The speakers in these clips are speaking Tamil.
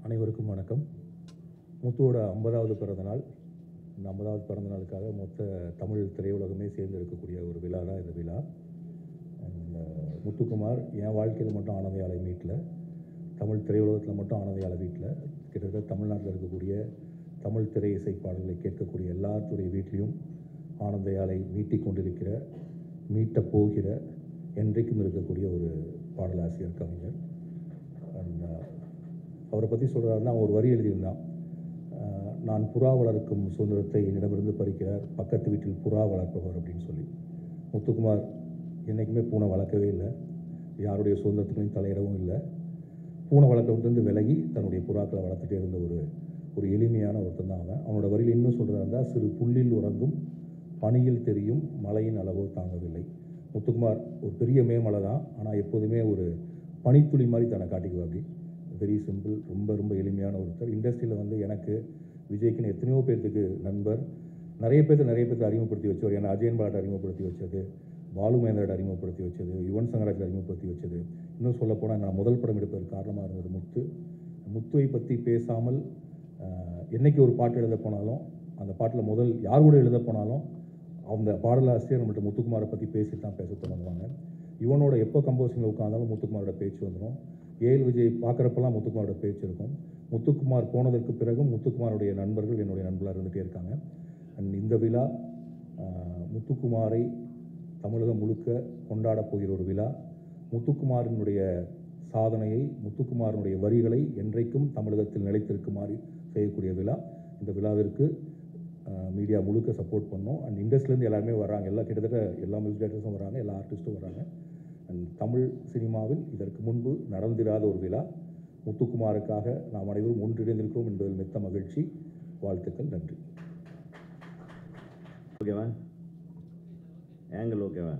அனைவருக்கும் வணக்கம். முத்துவோட 50வது பிறந்தநாள். இந்த 50வது பிறந்த நாளுக்காக மொத்த தமிழ் திரையுலகமே சேர்ந்து இருக்கக்கூடிய ஒரு விழா தான் இந்த விழா. முத்துக்குமார் என் வாழ்க்கையில் மட்டும் ஆனந்தையாலை மீட்டில், தமிழ் திரையுலகத்தில் மட்டும் ஆனந்தையாலை வீட்டில், கிட்டத்தட்ட தமிழ்நாட்டில் இருக்கக்கூடிய தமிழ் திரை இசை பாடல்களை கேட்கக்கூடிய எல்லாத்துடைய வீட்லேயும் ஆனந்தையாலை மீட்டிக் கொண்டிருக்கிற, மீட்டப் போகிற, என்றைக்கும் இருக்கக்கூடிய ஒரு பாடலாசிரியர் கவிஞர். அவரை பற்றி சொல்கிறாருன்னா, ஒரு வரி எழுதியிருந்தான். நான் புறா வளர்க்கும் சுதந்திரத்தை என்னிடமிருந்து பறிக்கிறார் பக்கத்து வீட்டில் புறா வளர்ப்பவர் அப்படின்னு சொல்லி. முத்துக்குமார் என்றைக்குமே பூனை வளர்க்கவே இல்லை, யாருடைய சுதந்திரத்துக்கும் தலையிடவும் இல்லை. பூனை வளர்க்கறதுலேருந்து விலகி தன்னுடைய புறாக்களை வளர்த்துட்டே இருந்த ஒரு எளிமையான ஒருத்தன் தான் அவன். அவனோட வரியில் இன்னும் சொல்கிறாருந்தா, சிறு புல்லில் உறங்கும் பனியில் தெரியும் மழையின் அளவோ தாங்கவில்லை. முத்துக்குமார் ஒரு பெரிய மேமலை தான், ஆனால் எப்போதுமே ஒரு பனித்துளி மாதிரி தன்னை காட்டிக்குவா. அப்படி வெரி சிம்பிள், ரொம்ப ரொம்ப எளிமையான ஒருத்தர். இண்டஸ்ட்ரியில் வந்து எனக்கு விஜய்க்குன்னு எத்தனையோ பேர்த்துக்கு நண்பர், நிறைய பேர்த்து அறிமுகப்படுத்தி வச்சவர். ஏன்னா அஜயன் பாலாட்டை அறிமுகப்படுத்தி வச்சது, பாலு மகேந்திராட்டை அறிமுகப்படுத்தி வச்சது, யுவன் சங்கராஜை அறிமுகப்படுத்தி வச்சது. இன்னும் சொல்லப்போனால் நான் முதல் படம் எடுப்பதற்கு காரணமாக இருந்தது முத்துவை பற்றி பேசாமல் என்றைக்கு ஒரு பாட்டு எழுத போனாலும், அந்த பாட்டில் முதல் யார் கூட எழுத போனாலும் அந்த பாடலாசிரியர் நம்மள்ட்ட முத்துக்குமாரை பற்றி பேசிட்டு தான் பேச தொடங்குவாங்க. யுவனோட எப்போ கம்போசிங்கில் உட்காந்தாலும் முத்துக்குமாரோட பேச்சு வந்துடும். ஏஎல் விஜய் பார்க்குறப்பெல்லாம் முத்துக்குமாரோட பேச்சு இருக்கும். முத்துக்குமார் போனதற்கு பிறகும் முத்துக்குமாருடைய நண்பர்கள் என்னுடைய நண்பர்களாக இருந்துகிட்டே இருக்காங்க. அண்ட் இந்த விழா முத்துக்குமாரை தமிழகம் முழுக்க கொண்டாடப் போகிற ஒரு விழா. முத்துக்குமாரினுடைய சாதனையை, முத்துக்குமாரனுடைய வரிகளை என்றைக்கும் தமிழகத்தில் நிலைத்திருக்குமாறு செய்யக்கூடிய விழா. இந்த விழாவிற்கு மீடியா முழுக்க சப்போர்ட் பண்ணோம். அண்ட் இண்டஸ்ட்ரியிலேருந்து எல்லாருமே வராங்க, கிட்டத்தட்ட எல்லா மியூசிக் டைரக்டர்ஸும் வராங்க, எல்லா ஆர்டிஸ்ட்டும் வராங்க. அண்ட் தமிழ் சினிமாவில் இதற்கு முன்பு நடந்திராத ஒரு விழா. முத்துக்குமாருக்காக நாம் அனைவரும் ஒன்றிணைந்திருக்கிறோம் என்பதில் மிக்க மகிழ்ச்சி. வாழ்த்துக்கள், நன்றி. ஓகேவா? ஆங்கிள் ஓகேவா?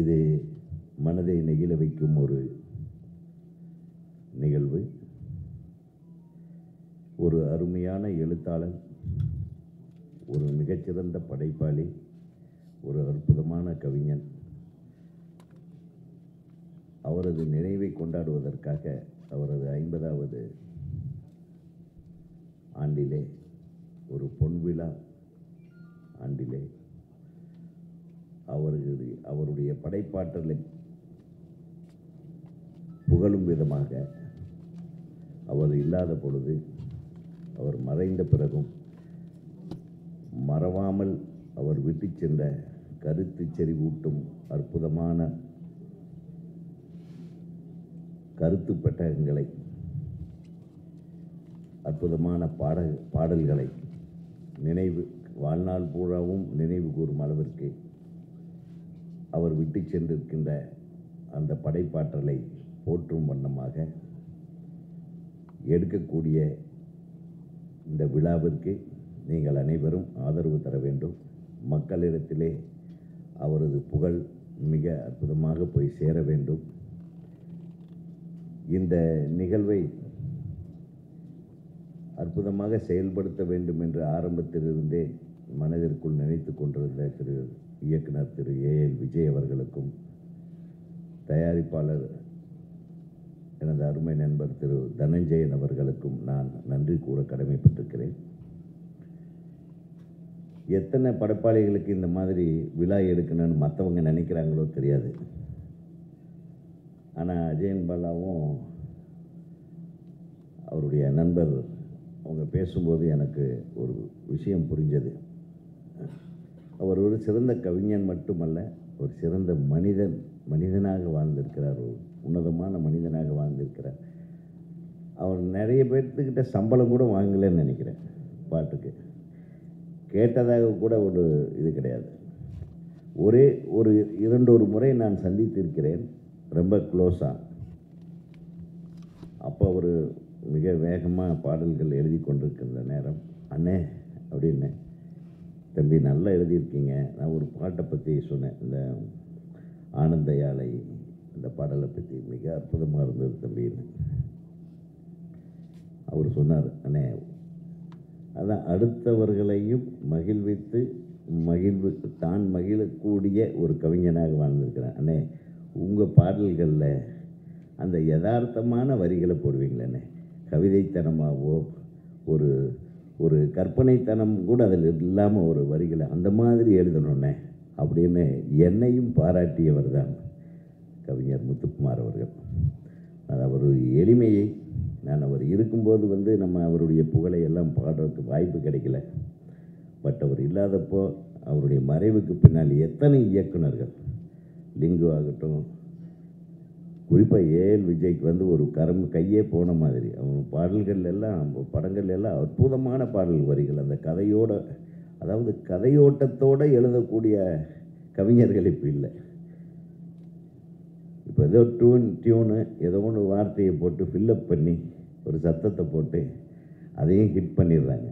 இது மனதை நெகிழ வைக்கும் ஒரு நிகழ்வு. ஒரு அருமையான எழுத்தாளன், ஒரு மிகச்சிறந்த படைப்பாளி, ஒரு அற்புதமான கவிஞன், அவரது நினைவை கொண்டாடுவதற்காக அவரது 50வது ஆண்டிலே, ஒரு பொன்விழா ஆண்டிலே அவருடைய படைப்பாற்றலை புகழும் விதமாக, அவர் இல்லாத பொழுது, அவர் மறைந்த பிறகும் மறவாமல் அவர் விட்டு சென்ற கருத்து செறிவூட்டும் அற்புதமான கருத்து பெட்டகங்களை, அற்புதமான பாடல்களை வாழ்நாள் பூராவும் நினைவு கூறும் அளவிற்கு அவர் விட்டு சென்றிருக்கின்ற அந்த படைப்பாற்றலை போற்றும் வண்ணமாக எடுக்கக்கூடிய இந்த விழாவிற்கு நீங்கள் அனைவரும் ஆதரவு தர வேண்டும். மக்களிடத்திலே அவரது புகழ் மிக அற்புதமாக போய் சேர வேண்டும். இந்த நிகழ்வை அற்புதமாக செயல்படுத்த வேண்டும் என்று ஆரம்பத்திலிருந்தே மனதிற்குள் நினைத்து கொண்டிருந்த இயக்குனர் திரு ஏஎல் விஜய் அவர்களுக்கும், தயாரிப்பாளர் எனது அருமை நண்பர் திரு தனஞ்சயன் அவர்களுக்கும் நான் நன்றி கூற கடமைப்பட்டிருக்கிறேன். எத்தனை படைப்பாளிகளுக்கு இந்த மாதிரி விழா எடுக்கணும்னு மற்றவங்க நினைக்கிறாங்களோ தெரியாது. ஆனால் அஜயன் பாலாவும் அவருடைய நண்பர் அவங்க பேசும்போது எனக்கு ஒரு விஷயம் புரிஞ்சது. அவர் ஒரு சிறந்த கவிஞன் மட்டுமல்ல, ஒரு சிறந்த மனிதனாக வாழ்ந்திருக்கிறார், ஒரு உன்னதமான மனிதனாக வாழ்ந்திருக்கிறார். அவர் நிறைய பேர்த்துக்கிட்ட சம்பளம் கூட வாங்கலைன்னு நினைக்கிறேன். பாட்டுக்கு கேட்டதாக கூட ஒரு இது கிடையாது. ஒரு 2 முறை நான் சந்தித்திருக்கிறேன், ரொம்ப க்ளோஸாக. அப்போ அவர் மிக வேகமாக பாடல்கள் எழுதி கொண்டிருக்கின்ற நேரம், அண்ணே அப்படின்னு, தம்பி நல்லா எழுதியிருக்கீங்க, நான் ஒரு பாட்டை பற்றி சொன்னேன், இந்த ஆனந்தையாலை இந்த பாடலை பற்றி மிக அற்புதமாக இருந்தது தம்பின்னு. அவர் சொன்னார், அண்ணே அதான் அடுத்தவர்களையும் மகிழ்வித்து தான் மகிழக்கூடிய ஒரு கவிஞனாக வாழ்ந்திருக்கிறேன் அண்ணே. உங்கள் பாடல்களில் அந்த யதார்த்தமான வரிகளை போடுவீங்களேண்ணே, கவிதைத்தனமாகவோ ஒரு ஒரு கற்பனைத்தனம் கூட அதில் இல்லாமல் ஒரு வரிகளை அந்த மாதிரி எழுதணுன்னே அப்படின்னு என்னையும் பாராட்டியவர் தான் கவிஞர் முத்துக்குமார் அவர்கள். அது அவருடைய எளிமையை நான் அவர் இருக்கும்போது நம்ம அவருடைய புகழை எல்லாம் பாடுறதுக்கு வாய்ப்பு கிடைக்கல. பட் அவர் இல்லாதப்போ அவருடைய மறைவுக்கு பின்னால் எத்தனை இயக்குனர்கள், லிங்கு ஆகட்டும், குறிப்பாக ஏஎல் விஜய்க்கு ஒரு கையே போன மாதிரி அவங்க பாடல்கள் எல்லாம் படங்கள் எல்லாம் அற்புதமான பாடல் வரிகள், அந்த கதையோட, அதாவது கதையோட்டத்தோடு எழுதக்கூடிய கவிஞர்கள் இப்போ இல்லை. இப்போ ஏதோ டியூனு ஏதோ ஒன்று வார்த்தையை போட்டு ஃபில்லப் பண்ணி ஒரு சத்தத்தை போட்டு அதையும் ஹிட் பண்ணிடுறாங்க.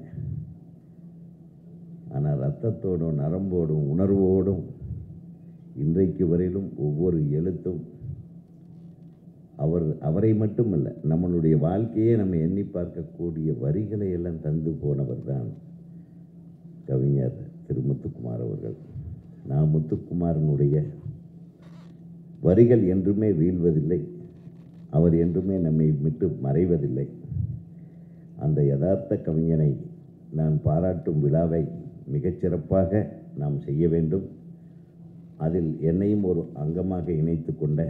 ஆனால் ரத்தத்தோடும் நரம்போடும் உணர்வோடும் இன்றைக்கு வரையிலும் ஒவ்வொரு எழுத்தும் அவரை மட்டுமல்ல, நம்மளுடைய வாழ்க்கையே நம்ம எண்ணி பார்க்கக்கூடிய வரிகளை எல்லாம் தந்து போனவர் தான் கவிஞர் திரு முத்துக்குமார் அவர்கள். நான் முத்துக்குமாரனுடைய வரிகள் என்றுமே வீழ்வதில்லை, அவர் என்றுமே நம்மை விட்டு மறைவதில்லை. அந்த யதார்த்த கவிஞனை நான் பாராட்டும் விழாவை மிகச்சிறப்பாக நாம் செய்ய வேண்டும். அதில் என்னையும் ஒரு அங்கமாக இணைத்து கொண்ட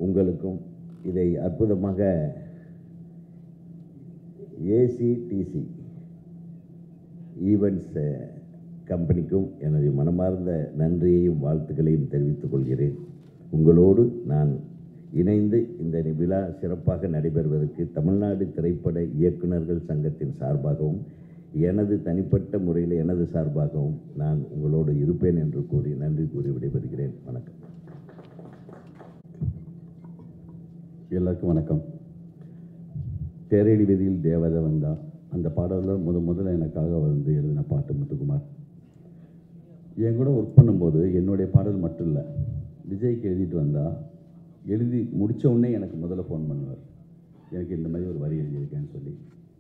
உங்களுக்கும் இதை அற்புதமாக ஏசிடிசி ஈவெண்ட்ஸ் கம்பெனிக்கும் எனது மனமார்ந்த நன்றியையும் வாழ்த்துக்களையும் தெரிவித்துக் கொள்கிறேன். உங்களோடு நான் இணைந்து இந்த விழா சிறப்பாக நடைபெறுவதற்கு தமிழ்நாடு திரைப்பட இயக்குநர்கள் சங்கத்தின் சார்பாகவும் எனது தனிப்பட்ட முறையில் எனது சார்பாகவும் நான் உங்களோடு இருப்பேன் என்று கூறி நன்றி கூறி விடைபெறுகிறேன். வணக்கம். எல்லாருக்கும் வணக்கம். தேரடி வீதியில் தேவதை வந்தா அந்த பாடலில் முதல்ல எனக்காக எழுதின பாட்டு முத்துக்குமார். என் கூட ஒர்க் பண்ணும்போது என்னுடைய பாடல் மட்டும் இல்லை, விஜய்க்கு எழுதிட்டு வந்தால் எழுதி முடித்த உடனே எனக்கு முதல்ல ஃபோன் பண்ணுவார், எனக்கு இந்த மாதிரி ஒரு வரி எழுதியிருக்கேன்னு சொல்லி.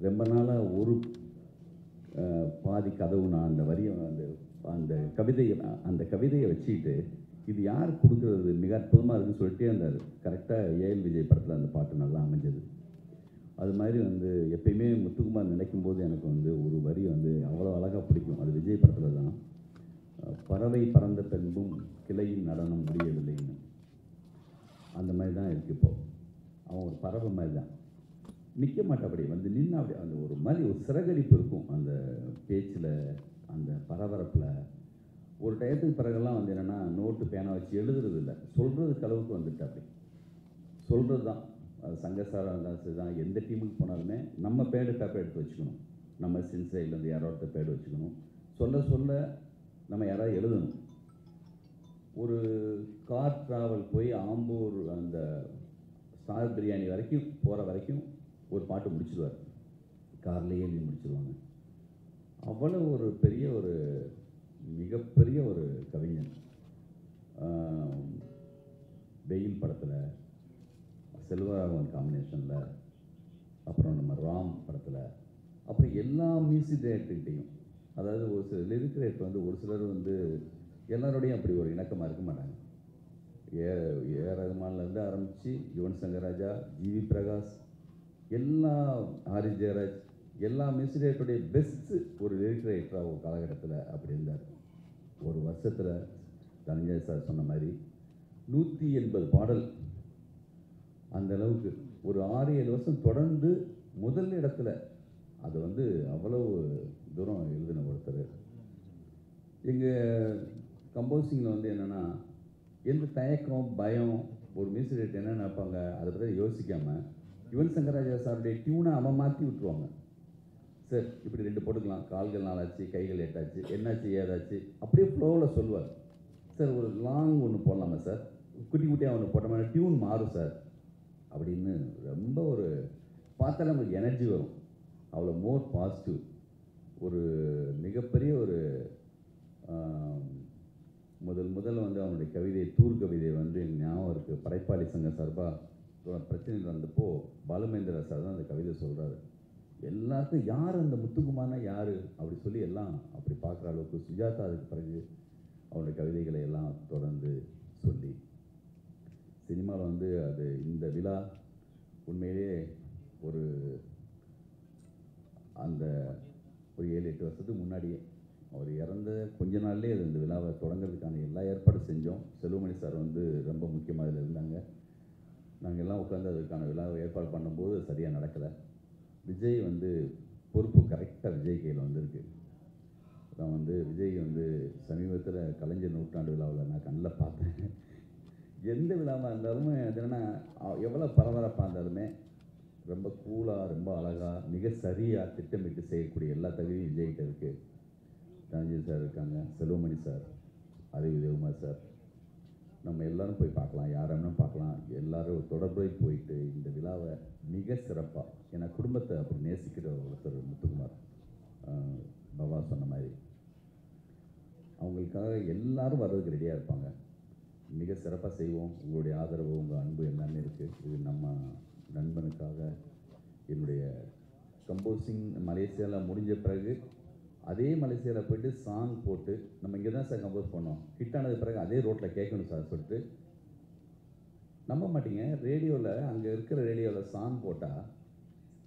ரொம்ப நாளாக ஒரு பாதி கதவு நான் அந்த வரியை அந்த கவிதையை வச்சுக்கிட்டு இது யார் கொடுக்குறது மிக அற்புதமாக இருக்குன்னு சொல்லிட்டு அந்த கரெக்டாக ஏஎல் விஜய் படத்தில் அந்த பாட்டு நல்லா அமைஞ்சது. அது மாதிரி எப்பயுமே முத்துக்குமார் நினைக்கும் போது எனக்கு ஒரு வரி அவ்வளோ அழகாக பிடிக்கும். அது விஜய் படத்தில் தான், பறவை பறந்த பின்பும் கிளையின் நடனம் முடியவில்லைன்னு. அந்த மாதிரி தான் இருக்குது. இப்போது அவன் ஒரு பறவை மாதிரி தான் நிற்க மாட்டபடி நின்று அப்படி அந்த ஒரு மாதிரி ஒரு சிறகடிப்பு இருக்கும் அந்த பேச்சில், அந்த பரபரப்பில். ஒரு டயத்துக்கு பிறகெல்லாம் என்னென்னா நோட்டு பேனா வச்சு எழுதுறது இல்லை, சொல்கிறதுக்கு அளவுக்கு வந்துட்டு அப்படி சொல்கிறது தான். அது சங்கசாரம் இருந்தாலும் தான், எந்த டீமுக்கு போனாலுமே நம்ம பேடு பேப்பர் எடுத்து வச்சுக்கணும், நம்ம சின்சைட்லேருந்து யாரோ ஒருத்தர் பேடு வச்சுக்கணும், சொல்ல சொல்ல நம்ம யாராவது எழுதணும். ஒரு கார் ட்ராவல் போய் ஆம்பூர் அந்த ஸ்டார் பிரியாணி வரைக்கும் போகிற வரைக்கும் ஒரு பாட்டு முடிச்சிடுவார், கார்லேயே எழுதி முடிச்சிடுவாங்க. அவ்வளோ ஒரு பெரிய ஒரு மிகப்பெரிய ஒரு கவிஞன். வெயில் படத்தில் செல்வராகவன் காம்பினேஷனில், அப்புறம் நம்ம ராம் படத்தில், அப்புறம் எல்லா மியூசிக் டைரக்டர்கிட்டையும், அதாவது ஒரு சில லிரிக் ரைட்டர் ஒரு சிலர் எல்லாரோடையும் அப்படி ஒரு இணக்கமாக இருக்க மாட்டாங்க. ஏ ரகுமான்லேருந்து ஆரம்பித்து யுவன் சங்கர் ராஜா, ஜிவி பிரகாஷ், எல்லா ஹாரிஸ் ஜெயராஜ், எல்லா மியூசிக் டைரக்டருடைய பெஸ்ட்டு ஒரு லிரிக் ரைட்டராக ஒரு காலகட்டத்தில் அப்படி இருந்தார். ஒரு வருஷத்தில் தனஞ்சய் சார் சொன்ன மாதிரி 180 பாடல், அந்த அளவுக்கு ஒரு 6-7 வருஷம் தொடர்ந்து முதல் இடத்துல அது அவ்வளவு தூரம் எழுதின ஒருத்தர். எங்கள் கம்போசிங்கில் என்னென்னா எந்த தயக்கம் பயம் ஒரு மியூசிக் டைரக்டர் என்ன நினைப்பாங்க அதை பற்றி யோசிக்காமல் யுவன் சங்கர் ராஜா சாருடைய டியூனை அவன் மாற்றி விட்டுருவாங்க. சார் இப்படி 2 போட்டுக்கலாம், கால்கள் 4 ஆச்சு, கைகள் 8 ஆச்சு, என்னாச்சு ஏதாச்சு, அப்படியே ஃப்ளோவில் சொல்லுவார். சார் ஒரு லாங் ஒன்று போடலாமா சார், குட்டி குட்டியாக ஒன்று போட்டோம்னா டியூன் மாறும் சார் அப்படின்னு ரொம்ப ஒரு பார்த்தாலே நமக்கு எனர்ஜி வரும். அவ்வளோ மோர் பாசிட்டிவ். ஒரு மிகப்பெரிய ஒரு முதல்ல அவனுடைய கவிதை தூர் கவிதை எங்கள் ஞாபகம் இருக்குது. படைப்பாளி சங்க சார்பாக பிரச்சனைகள் வந்தப்போ பாலுமேந்திரா சார் தான் அந்த கவிதை சொல்கிறாரு. எல்லாருக்கும் யார் அந்த முத்துக்குமார்னா யார் அப்படி சொல்லி எல்லாம் அப்படி பார்க்குற அளவுக்கு சுஜாதா அதுக்கு பிறகு அவருடைய கவிதைகளை எல்லாம் தொடர்ந்து சொல்லி சினிமாவில் வந்து அது இந்த விழா உண்மையிலேயே ஒரு அந்த ஒரு 7-8 வருஷத்துக்கு முன்னாடியே அவர் இறந்த கொஞ்ச நாள்லேயே அது இந்த விழாவை தொடங்கிறதுக்கான எல்லா ஏற்பாடும் செஞ்சோம். செல்வமணி சார் வந்து ரொம்ப முக்கியமாக அதில் இருந்தாங்க. நாங்கள் எல்லாம் உட்காந்து அதுக்கான விழாவை ஏற்பாடு பண்ணும்போது சரியாக நடக்கலை. விஜய் வந்து பொறுப்பு கரெக்டாக விஜய் கையில் வந்திருக்கு. நான் வந்து விஜய் வந்து சமீபத்தில் கலைஞர் நூற்றாண்டு விழாவில் நான் கண்ணில் பார்த்தேன். எந்த விழாவாக இருந்தாலுமே அது என்னென்னா எவ்வளோ பரபரப்பாக இருந்தாலுமே ரொம்ப கூலாக, ரொம்ப அழகாக, மிக சரியாக திட்டமிட்டு செய்யக்கூடிய எல்லா தகுதியும் விஜய்கிட்ட இருக்குது. ரஞ்சித் சார் இருக்காங்க, செல்வமணி சார், அறிவு தேவகுமார் சார், நம்ம எல்லோரும் போய் பார்க்கலாம், யாரும் பார்க்கலாம். எல்லோரும் தொடர்பை போயிட்டு இந்த விழாவை மிக சிறப்பாக, ஏன்னா குடும்பத்தை அப்படி நேசிக்கிற ஒருத்தர் முத்துக்குமார் பாபா சொன்ன மாதிரி அவங்களுக்காக எல்லோரும் வர்றதுக்கு ரெடியாக இருப்பாங்க. மிக சிறப்பாக செய்வோம். உங்களுடைய ஆதரவு, உங்கள் அன்பு எல்லாமே இருக்குது. இது நம்ம நண்பனுக்காக என்னுடைய கம்போசிங் மலேசியாவில் முடிஞ்ச பிறகு அதே மலேசியாவில் போய்ட்டு சாங் போட்டு நம்ம இங்கே தான் சார் கம்போஸ் பண்ணோம், ஹிட் ஆனது பிறகு அதே ரோட்டில் கேட்கணும் சார் சொல்லிட்டு, நம்ப மாட்டீங்க, ரேடியோவில் அங்கே இருக்கிற ரேடியோவில் சாங் போட்டால்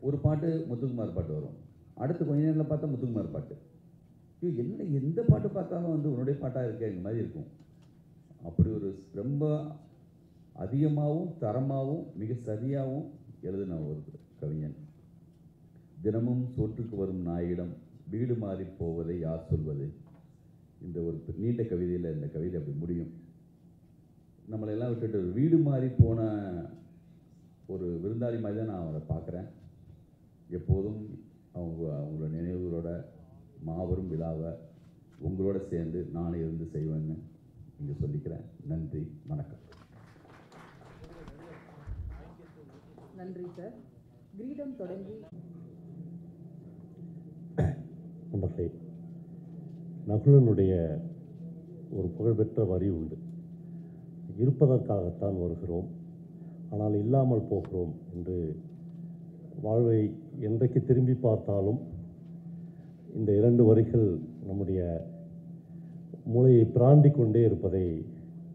ஒரு பாட்டு முத்துக்குமார் பாட்டு வரும், அடுத்து கொஞ்ச நேரத்தில் பார்த்தா முத்துக்குமார் பாட்டு. ஐயோ என்ன எந்த பாட்டு பார்த்தாலும் வந்து உன்னுடைய பாட்டாக இருக்கே இந்த மாதிரி இருக்கும். அப்படி ஒரு ரொம்ப அதிகமாகவும் தரமாகவும் மிக சரியாகவும் எழுதின ஒரு கவிஞன். தினமும் சோற்றுக்கு வரும் நாயிடம் வீடு மாறி போவதை யார் சொல்வது, இந்த ஒரு நீண்ட கவிதையில் இந்த கவிதை அப்படி முடியும். நம்மளெல்லாம் விட்டுட்டு வீடு மாறி போன ஒரு விருந்தாளி மாதிரி தான் நான் அவரை பார்க்குறேன். எப்போதும் அவங்களோட நினைவுகளோட மாபெரும் விழாவை உங்களோட சேர்ந்து நானே இருந்து செய்வேன்னு இங்கே சொல்லிக்கிறேன். நன்றி, வணக்கம். நன்றி சார். கிரீடம் தொடங்கி நம்பர்களே, நகுலனுடைய ஒரு புகழ்பெற்ற வரி உண்டு, இருப்பதற்காகத்தான் வருகிறோம் ஆனால் இல்லாமல் போகிறோம் என்று. வாழ்வை என்றைக்கு திரும்பி பார்த்தாலும் இந்த 2 வரிகள் நம்முடைய மூளையை பிராண்டி கொண்டே இருப்பதை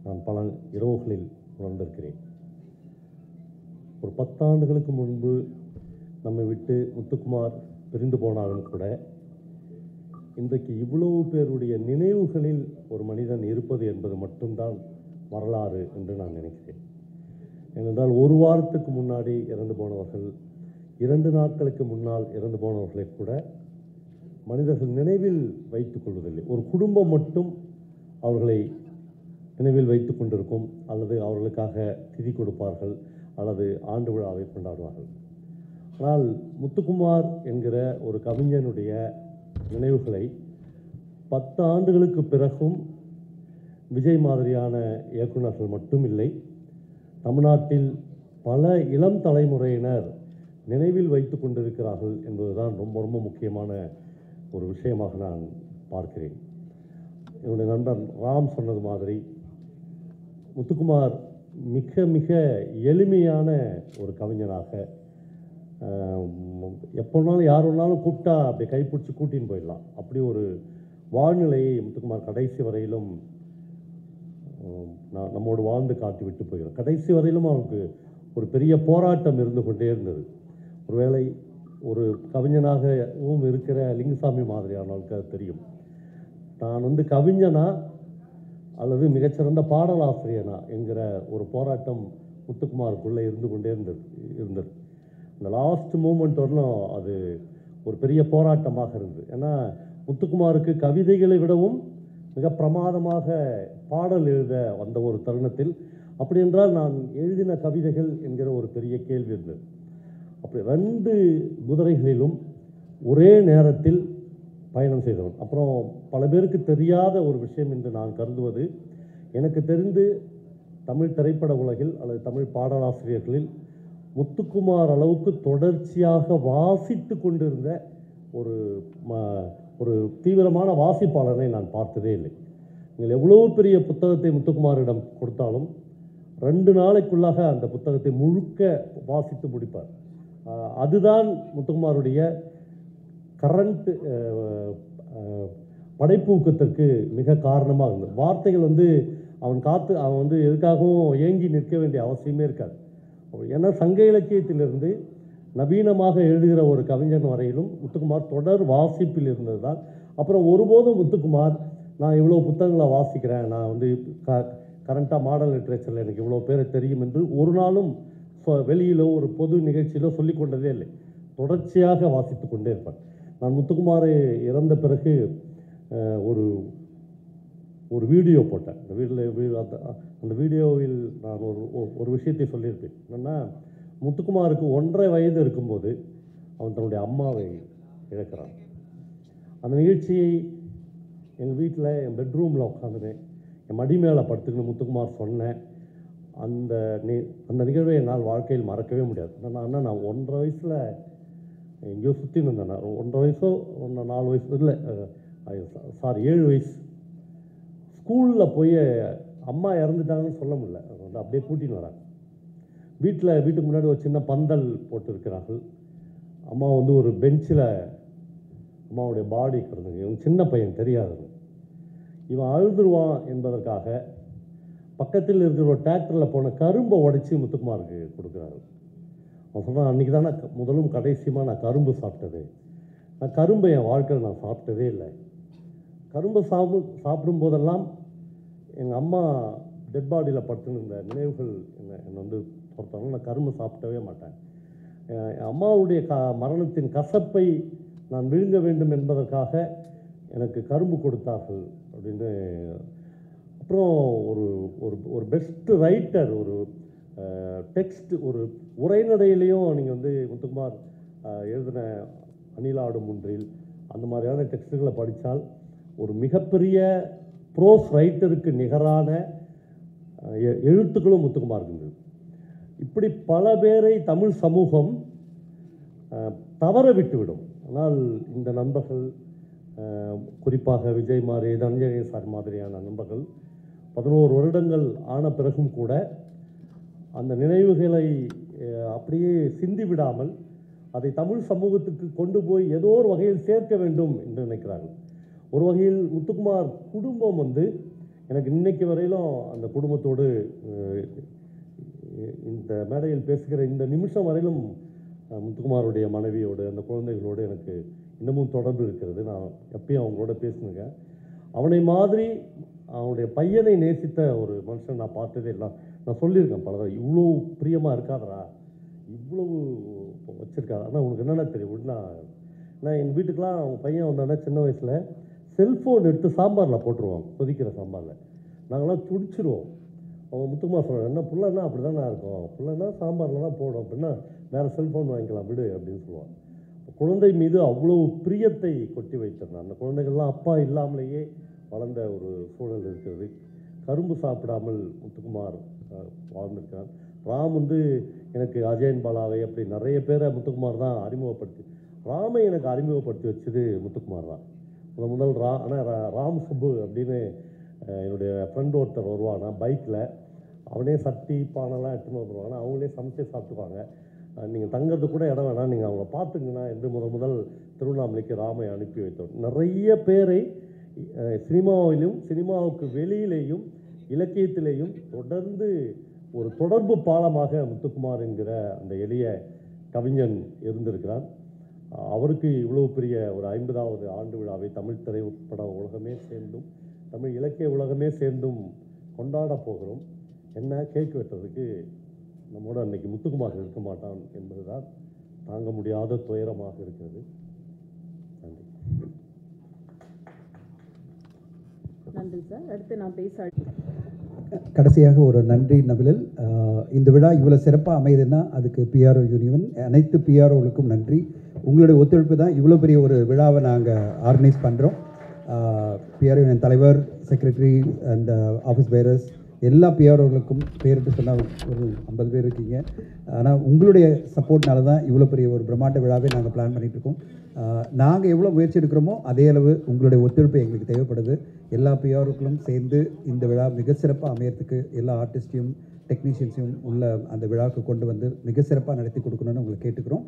நான் பல இரவுகளில் உணர்ந்திருக்கிறேன். ஒரு 10 ஆண்டுகளுக்கு முன்பு நம்மை விட்டு முத்துக்குமார் பிரிந்து போனாலும் கூட இன்றைக்கு இவ்வளவு பேருடைய நினைவுகளில் ஒரு மனிதன் இருப்பது என்பது மட்டும்தான் வரலாறு என்று நான் நினைக்கிறேன். ஏனென்றால் ஒரு வாரத்துக்கு முன்னாடி இறந்து போனவர்கள், 2 நாட்களுக்கு முன்னால் இறந்து போனவர்களை கூட மனிதர்கள் நினைவில் வைத்துக் கொள்வதில்லை. ஒரு குடும்பம் மட்டும் அவர்களை நினைவில் வைத்து கொண்டிருக்கும், அல்லது அவர்களுக்காக திதி கொடுப்பார்கள், அல்லது ஆண்டு விழாவை கொண்டாடுவார்கள். ஆனால் முத்துக்குமார் என்கிற ஒரு கவிஞனுடைய நினைவுகளை 10 ஆண்டுகளுக்கு பிறகும் விஜய் மாதிரியான இயக்குநர்கள் மட்டும் இல்லை, தமிழ்நாட்டில் பல இளம் தலைமுறையினர் நினைவில் வைத்து கொண்டிருக்கிறார்கள் என்பதுதான் ரொம்ப ரொம்ப முக்கியமான ஒரு விஷயமாக நான் பார்க்கிறேன். என்னுடைய நண்பர் ராம் சொன்னது மாதிரி முத்துக்குமார் மிக மிக எளிமையான ஒரு கவிஞனாக, எப்போனாலும் யார் வேணாலும் கூப்பிட்டா அப்படி கைப்பிடிச்சி கூட்டின்னு போயிடலாம், அப்படி ஒரு வாழ்நிலையை முத்துக்குமார் கடைசி வரையிலும் நம்மோடு வாழ்ந்து காட்டி விட்டு போகிறோம். கடைசி வரையிலும் அவருக்கு ஒரு பெரிய போராட்டம் இருந்து கொண்டே இருந்தது. ஒருவேளை ஒரு கவிஞனாகவும் இருக்கிற லிங்குசாமி மாதிரியானவருக்கு அது தெரியும். நான் கவிஞனா அல்லது மிகச்சிறந்த பாடலாசிரியனா என்கிற ஒரு போராட்டம் முத்துக்குமாருக்குள்ளே இருந்து கொண்டே இருந்தது. இந்த லாஸ்ட் மூமெண்ட் வரலும் அது ஒரு பெரிய போராட்டமாக இருந்தது. ஏன்னா முத்துக்குமாருக்கு கவிதைகளை விடவும் மிக பிரமாதமாக பாடல் எழுத வந்த ஒரு தருணத்தில், அப்படி என்றால் நான் எழுதின கவிதைகள் என்கிற ஒரு பெரிய கேள்வி இருந்தது. அப்படி 2 குதிரைகளிலும் ஒரே நேரத்தில் பயணம் செய்தவன். அப்புறம் பல பேருக்கு தெரியாத ஒரு விஷயம் என்று நான் கருதுவது, எனக்கு தெரிந்து தமிழ் திரைப்பட உலகில் அல்லது தமிழ் பாடலாசிரியர்களில் முத்துக்குமார் அளவுக்கு தொடர்ச்சியாக வாசித்து கொண்டிருந்த ஒரு தீவிரமான வாசிப்பாளரை நான் பார்த்ததே இல்லை. நீங்கள் எவ்வளோ பெரிய புத்தகத்தை முத்துக்குமாரிடம் கொடுத்தாலும் 2 நாளைக்குள்ளாக அந்த புத்தகத்தை முழுக்க வாசித்து முடிப்பார். அதுதான் முத்துக்குமாருடைய கரண்ட் படைப்பூக்கத்திற்கு மிக காரணமாக இருந்தது. வார்த்தைகள் வந்து அவன் வந்து எதுக்காகவும் ஏங்கி நிற்க வேண்டிய அவசியமே இருக்காது. ஏன்னா சங்க இலக்கியத்திலிருந்து நவீனமாக எழுதுகிற ஒரு கவிஞன் வரையிலும் முத்துக்குமார் தொடர் வாசிப்பில் இருந்தது தான். அப்புறம் ஒருபோதும் முத்துக்குமார் நான் இவ்வளோ புத்தகங்களை வாசிக்கிறேன், நான் வந்து கரண்ட்டாக மாடர்ன் லிட்ரேச்சரில் எனக்கு இவ்வளோ பேரை தெரியும் என்று ஒரு நாளும் வெளியிலோ ஒரு பொது நிகழ்ச்சியிலோ சொல்லிக் கொண்டதே இல்லை. தொடர்ச்சியாக வாசித்து கொண்டே இருப்பார். நான் முத்துக்குமார் இறந்த பிறகு ஒரு வீடியோ போட்டேன். அந்த வீடியோவில் நான் ஒரு விஷயத்தை சொல்லியிருப்பேன். என்னென்னா, முத்துக்குமாருக்கு 1.5 வயது இருக்கும்போது அவன் தன்னுடைய அம்மாவை இழக்கிறான். அந்த நிகழ்ச்சியை எங்கள் வீட்டில் என் பெட்ரூமில் உட்காந்துனேன், என் மடி மேலே படுத்துக்கின்னு முத்துக்குமார் சொன்னேன். அந்த நிகழ்வை என்னால் வாழ்க்கையில் மறக்கவே முடியாது. நான் 1.5 வயசில் எங்கேயோ சுற்றி இருந்தேன். 1.5 வயசோ 4 வயசு இல்லை, 7 வயசு. ஸ்கூலில் போய் அம்மா இறந்துட்டாங்கன்னு சொல்ல முடியல, வந்து அப்படியே கூட்டின்னு வராங்க. வீட்டுக்கு முன்னாடி ஒரு சின்ன பந்தல் போட்டிருக்கிறார்கள். அம்மா வந்து ஒரு பெஞ்சில் அம்மாவுடைய பாடி கிடந்துங்க. இவன் சின்ன பையன், தெரியாது. இவன் அழுதுருவான் என்பதற்காக பக்கத்தில் இருக்கிற ஒரு டிராக்டரில் போன கரும்பை உடைச்சி முத்துக்குமாருக்கு கொடுக்குறாரு. அவன் சொல்கிறான், அன்றைக்கி தான் நான் முதலும் கடைசியுமா நான் கரும்பு சாப்பிட்டது. நான் கரும்பை என் வாழ்க்கையில் நான் சாப்பிட்டதே இல்லை. கரும்பை சாப்பிடும்போதெல்லாம் எங்கள் அம்மா டெட் பாடியில் படுத்துன்னு இருந்த நினைவுகள் என்னை வந்து பொறுத்தவரை நான் கரும்பு சாப்பிட்டவே மாட்டேன். என் அம்மாவுடைய மரணத்தின் கசப்பை நான் விழுங்க வேண்டும் என்பதற்காக எனக்கு கரும்பு கொடுத்தார்கள் அப்படின்னு. அப்புறம் ஒரு பெஸ்ட் ரைட்டர், ஒரு டெக்ஸ்ட், ஒரு உரைநடையிலையும் நீங்கள் வந்து முத்துக்குமார் எழுதின அணிலாடும் ஒன்றில் அந்த மாதிரியான டெக்ஸ்ட்டுகளை படித்தால் ஒரு மிகப்பெரிய ப்ரோஸ் ரைட்டருக்கு நிகரான எழுத்துக்களும் முத்துக்குமார் இருந்தது. இப்படி பல பேரை தமிழ் சமூகம் தவற விட்டுவிடும். ஆனால் இந்த நண்பர்கள், குறிப்பாக விஜய் மாரி, தனஞ்சய சார் மாதிரியான நண்பர்கள் 11 வருடங்கள் ஆன பிறகும் கூட அந்த நினைவுகளை அப்படியே சிந்தி விடாமல் அதை தமிழ் சமூகத்துக்கு கொண்டு போய் ஏதோ ஒரு வகையில் சேர்க்க வேண்டும் என்று நினைக்கிறார்கள். ஒரு வகையில் முத்துக்குமார் குடும்பம் வந்து எனக்கு இன்னைக்கு வரையிலும் அந்த குடும்பத்தோடு இந்த மேடையில் பேசுகிற இந்த நிமிஷம் வரையிலும் முத்துக்குமாருடைய மனைவியோடு அந்த குழந்தைகளோடு எனக்கு இன்னமும் தொடர்பு இருக்கிறது. நான் எப்பயும் அவங்களோட பேசுனுங்க. அவனை மாதிரி அவனுடைய பையனை நேசித்த ஒரு மனுஷன் நான் பார்த்ததே இல்லை. நான் சொல்லியிருக்கேன் பல தடவை, இவ்வளோ பிரியமாக இருக்காதரா, இவ்வளவு வச்சுருக்காரு. ஆனால் உனக்கு என்னென்ன தெரியும், நான் எங்கள் வீட்டுக்கெலாம் அவங்க பையன் வந்தானே சின்ன வயசில் செல்ஃபோன் எடுத்து சாம்பாரில் போட்டுருவாங்க, கொதிக்கிற சாம்பாரில். நாங்களாம் துடிச்சிருவோம். அவங்க முத்துக்குமார் சொல்கிறாங்க, என்ன பிள்ளைன்னா அப்படி தானே இருக்கும், பிள்ளைன்னா சாம்பாரில் தான் போடும், அப்படின்னா வேறு செல்ஃபோன் வாங்கிக்கலாம் விடு அப்படின்னு சொல்லுவாங்க. குழந்தை மீது அவ்வளோ பிரியத்தை கொட்டி வைத்திருந்தான். அந்த குழந்தைகள்லாம் அப்பா இல்லாமலேயே வளர்ந்த ஒரு சூழல் இருக்கிறது. கரும்பு சாப்பிடாமல் முத்துக்குமார் வாழ்ந்திருக்கார். ராம் வந்து எனக்கு அஜயன் பாலாவை அப்படி நிறைய பேரை முத்துக்குமார் தான் அறிமுகப்படுத்தி, ராமை எனக்கு அறிமுகப்படுத்தி வச்சது முத்துக்குமார் தான் முதல். ஆனால் ராம் சுப்பு அப்படின்னு என்னுடைய ஃப்ரெண்ட் ஒருத்தர் வருவானா பைக்கில், அவனே சட்டி பானைலாம் எடுத்துன்னு வந்துடுவாங்க, அவங்களே சமைச்சு சாப்பிட்டுக்குவாங்க. நீங்கள் தங்கிறது கூட இடம் வேணாம், நீங்கள் அவங்கள பார்த்துங்கன்னா என்று முதல் திருவண்ணாமலைக்கு ராமை அனுப்பி வைத்தோம். நிறைய பேரை சினிமாவிலும் சினிமாவுக்கு வெளியிலேயும் இலக்கியத்திலேயும் தொடர்ந்து ஒரு தொடர்பு பாலமாக முத்துக்குமார் என்கிற அந்த எளிய கவிஞன் இருந்திருக்கிறார். அவருக்கு இவ்வளவு பெரிய ஒரு 50வது ஆண்டு விழாவை தமிழ் திரைப்பட உலகமே சேர்ந்தும் தமிழ் இலக்கிய உலகமே சேர்ந்தும் கொண்டாட போகிறோம். என்ன கேக் வெட்டுறதுக்கு நம்மோட அன்னைக்கு முத்துக்குமார் இருக்க மாட்டான் என்பதுதான் தாங்க முடியாத துயரமாக இருக்கிறது. நன்றி. நன்றி சார். அடுத்து நான் பேச கடைசியாக ஒரு நன்றி நபிலில். இந்த விழா இவ்வளோ சிறப்பாக அமையுதுன்னா அதுக்கு பிஆர்ஓ யூனியன், அனைத்து பிஆர்ஓகளுக்கும் நன்றி. உங்களுடைய ஒத்துழைப்பு தான் இவ்வளோ பெரிய ஒரு விழாவை நாங்கள் ஆர்கனைஸ் பண்ணுறோம். பிஆர்ஓ யூனியன் தலைவர், செக்ரட்டரி அண்ட் ஆஃபீஸ் பேரர்ஸ் எல்லா பிஆர்ஓகளுக்கும் பேரிட்டு சொன்னால் ஒரு 50 பேர் இருக்கீங்க. ஆனால் உங்களுடைய சப்போர்ட்னால தான் இவ்வளோ பெரிய ஒரு பிரம்மாண்ட விழாவை நாங்கள் பிளான் பண்ணிகிட்ருக்கோம். நாங்கள் எவ்வளோ முயற்சி எடுக்கிறோமோ அதே அளவு உங்களுடைய ஒத்துழைப்பு எங்களுக்கு தேவைப்படுது. எல்லா பிஆர்ஓக்களும் சேர்ந்து இந்த விழா மிக சிறப்பாக அமையறதுக்கு எல்லா ஆர்டிஸ்டையும் டெக்னீஷியன்ஸையும் உள்ள அந்த விழாவுக்கு கொண்டு வந்து மிக சிறப்பாக நடத்தி கொடுக்கணும்னு உங்களை கேட்டுக்கிறோம்.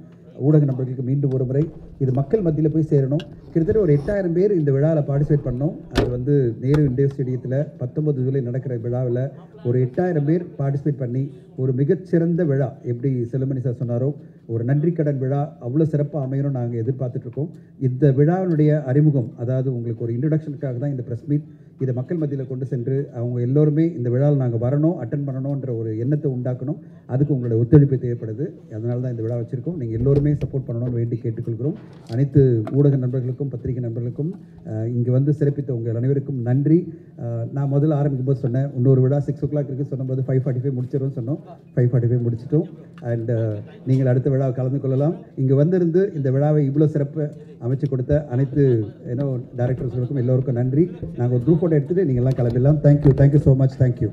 ஊடக நண்பர்களுக்கு மீண்டும் ஒரு முறை இது மக்கள் மத்தியில் போய் சேரணும். கிட்டத்தட்ட ஒரு 8000 பேர் இந்த விழாவில் பார்ட்டிசிபேட் பண்ணோம். அது வந்து நேரு இண்டோர் ஸ்டேடியத்தில் 19 ஜூலை நடக்கிற விழாவில் ஒரு 8000 பேர் பார்ட்டிசிபேட் பண்ணி ஒரு மிகச்சிறந்த விழா, எப்படி செல்லுமணி சார் சொன்னாரோ, ஒரு நன்றி கடன் விழா அவ்வளோ சிறப்பாக அமையணும் நாங்கள் எதிர்பார்த்துட்ருக்கோம். இந்த விழாவினுடைய அறிமுகம், அதாவது உங்களுக்கு ஒரு இன்ட்ரடக்ஷனுக்காக தான் இந்த ப்ரெஸ் மீட். இதை மக்கள் மத்தியில் கொண்டு சென்று அவங்க எல்லோருமே இந்த விழாவில் நாங்கள் வரணும், அட்டன் பண்ணணுன்ற ஒரு எண்ணத்தை உண்டாக்கணும். அதுக்கு உங்களுடைய ஒத்துழைப்பு தேவைப்படுது. அதனால தான் இந்த விழா வச்சுருக்கோம். நீங்கள் எல்லோருமே சப்போர்ட் பண்ணணும்னு வேண்டி கேட்டுக்கொள்கிறோம். அனைத்து ஊடக நண்பர்களுக்கும் பத்திரிகை நண்பர்களுக்கும் இங்கே வந்து சிறப்பித்த உங்கள் அனைவருக்கும் நன்றி. நான் முதல்ல ஆரம்பிக்கும் போது சொன்னேன், இன்னொரு விழா 6 o'clock இருக்குது சொன்னபோது 5:45 முடிச்சிடும் சொன்னோம். 5:45 முடிச்சிட்டோம். அண்ட் நீங்கள் அடுத்த விழாவை கலந்து கொள்ளலாம். இங்கே வந்திருந்து இந்த விழாவை இவ்வளோ சிறப்பு அமைச்சு கொடுத்த அனைத்து டைரக்டர்ஸ்களுக்கும் எல்லோருக்கும் நன்றி. நாங்கள் ஒரு குரூப் ஃபோட்டோ எடுத்துகிட்டு நீங்கள்லாம் கிளம்பிடலாம். Thank you so much. தேங்க்யூ.